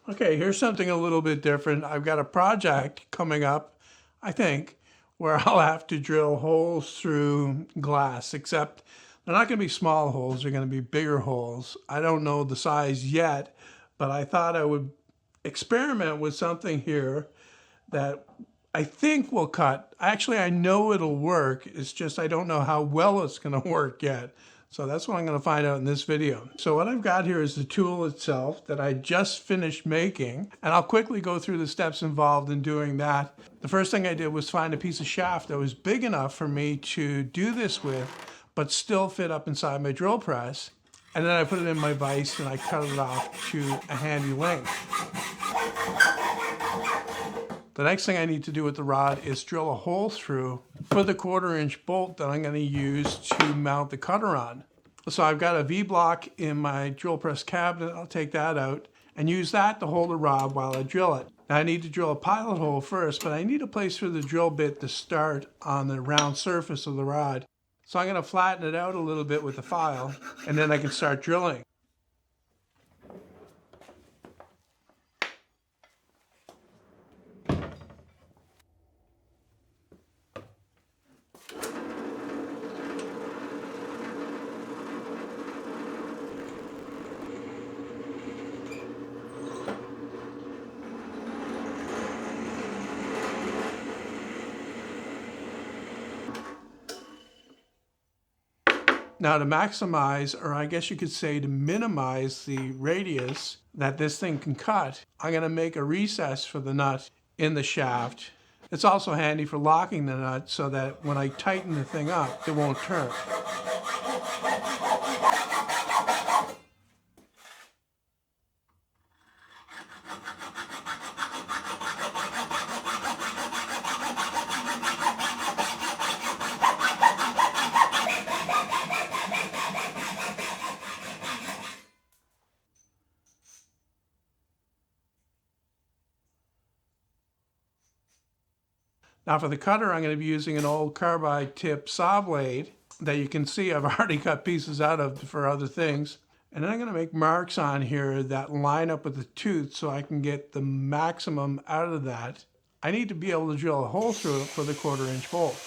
Okay, here's something a little bit different. I've got a project coming up, I think, where I'll have to drill holes through glass, except they're not going to be small holes, they're going to be bigger holes. I don't know the size yet, but I thought I would experiment with something here that I think will cut. Actually, I know it'll work. It's just I don't know how well it's going to work yet. So that's what I'm going to find out in this video. So what I've got here is the tool itself that I just finished making, and I'll quickly go through the steps involved in doing that. The first thing I did was find a piece of shaft that was big enough for me to do this with, but still fit up inside my drill press. And then I put it in my vise and I cut it off to a handy length. The next thing I need to do with the rod is drill a hole through for the 1/4-inch bolt that I'm going to use to mount the cutter on. So I've got a V-block in my drill press cabinet. I'll take that out and use that to hold the rod while I drill it. Now I need to drill a pilot hole first, but I need a place for the drill bit to start on the round surface of the rod. So I'm going to flatten it out a little bit with the file, and then I can start drilling. Now to maximize, or I guess you could say to minimize the radius that this thing can cut, I'm going to make a recess for the nut in the shaft. It's also handy for locking the nut so that when I tighten the thing up, it won't turn. Now for the cutter, I'm going to be using an old carbide tip saw blade that you can see I've already cut pieces out of for other things. And then I'm going to make marks on here that line up with the tooth so I can get the maximum out of that. I need to be able to drill a hole through it for the 1/4-inch bolt.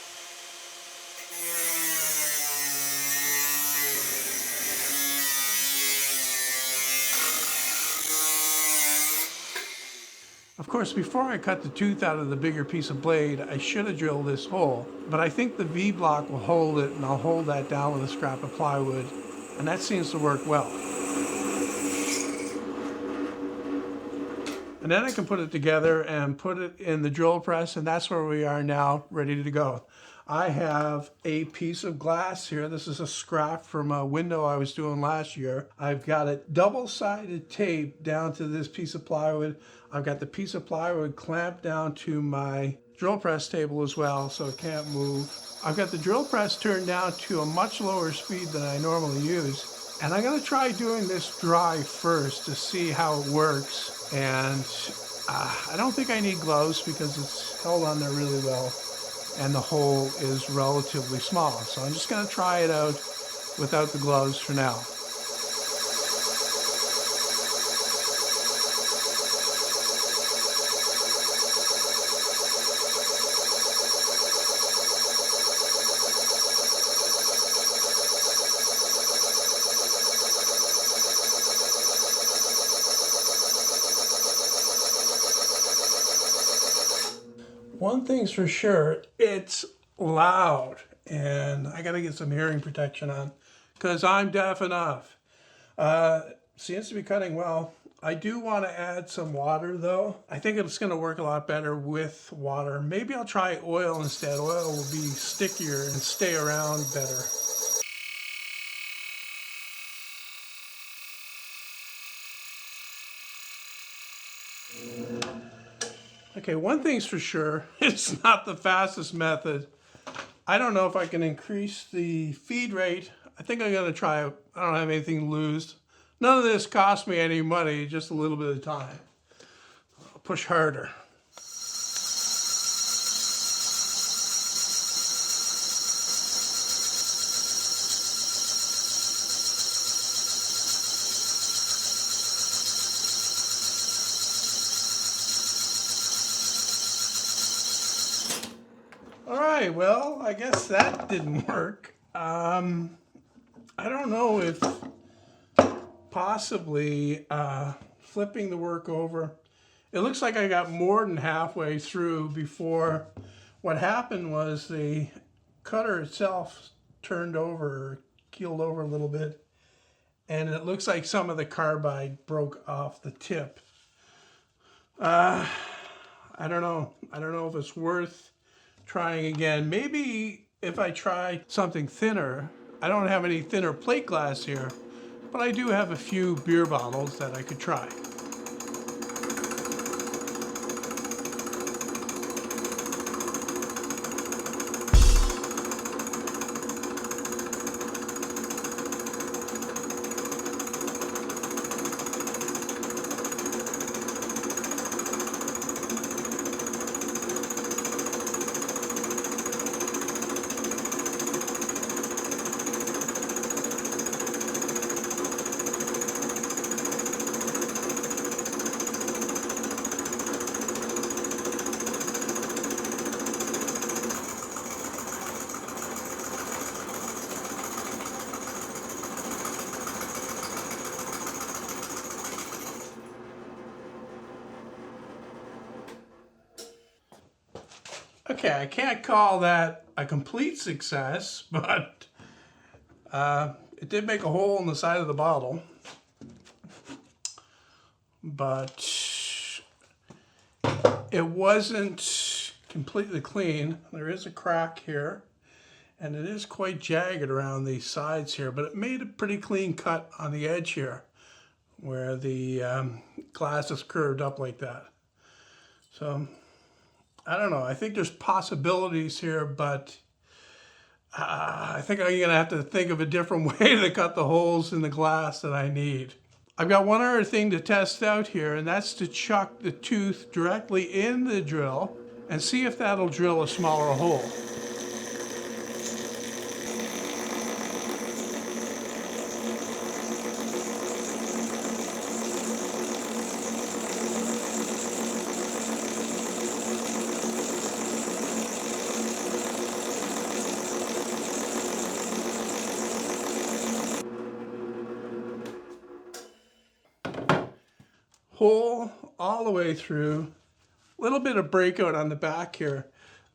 Of course, before I cut the tooth out of the bigger piece of blade, I should have drilled this hole, but I think the V-block will hold it, and I'll hold that down with a scrap of plywood, and that seems to work well. And then I can put it together and put it in the drill press, and that's where we are now, ready to go. I have a piece of glass here. This is a scrap from a window I was doing last year. I've got it double-sided taped down to this piece of plywood. I've got the piece of plywood clamped down to my drill press table as well, so it can't move. I've got the drill press turned down to a much lower speed than I normally use. And I'm gonna try doing this dry first to see how it works. And I don't think I need gloves because it's held on there really well. And the hole is relatively small. So I'm just going to try it out without the gloves for now. One thing's for sure, it's loud, and I gotta get some hearing protection on because I'm deaf enough. Seems to be cutting well. I do want to add some water though. I think it's going to work a lot better with water. Maybe I'll try oil instead. Oil will be stickier and stay around better. Okay, one thing's for sure, it's not the fastest method. I don't know if I can increase the feed rate. I think I'm gonna try it. I don't have anything loose. None of this cost me any money, just a little bit of time. I'll push harder. right, well, I guess that didn't work. I don't know if possibly flipping the work over. It looks like I got more than halfway through before what happened was the cutter itself turned over, keeled over a little bit, and it looks like some of the carbide broke off the tip. I don't know. I don't know if it's worth trying again. Maybe if I try something thinner. I don't have any thinner plate glass here, but I do have a few beer bottles that I could try. Okay, I can't call that a complete success, but it did make a hole in the side of the bottle. But it wasn't completely clean. There is a crack here, and it is quite jagged around these sides here, but it made a pretty clean cut on the edge here where the glass is curved up like that. So I don't know. I think there's possibilities here, but I think I'm going to have to think of a different way to cut the holes in the glass that I need. I've got one other thing to test out here, and that's to chuck the tooth directly in the drill and see if that'll drill a smaller hole. Hole all the way through, a little bit of breakout on the back here.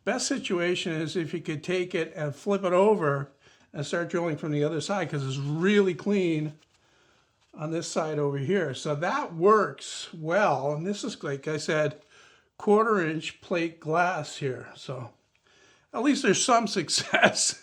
Best situation is if you could take it and flip it over and start drilling from the other side, because it's really clean on this side over here. So that works well, and this is, like I said, 1/4 inch plate glass here. So at least there's some success.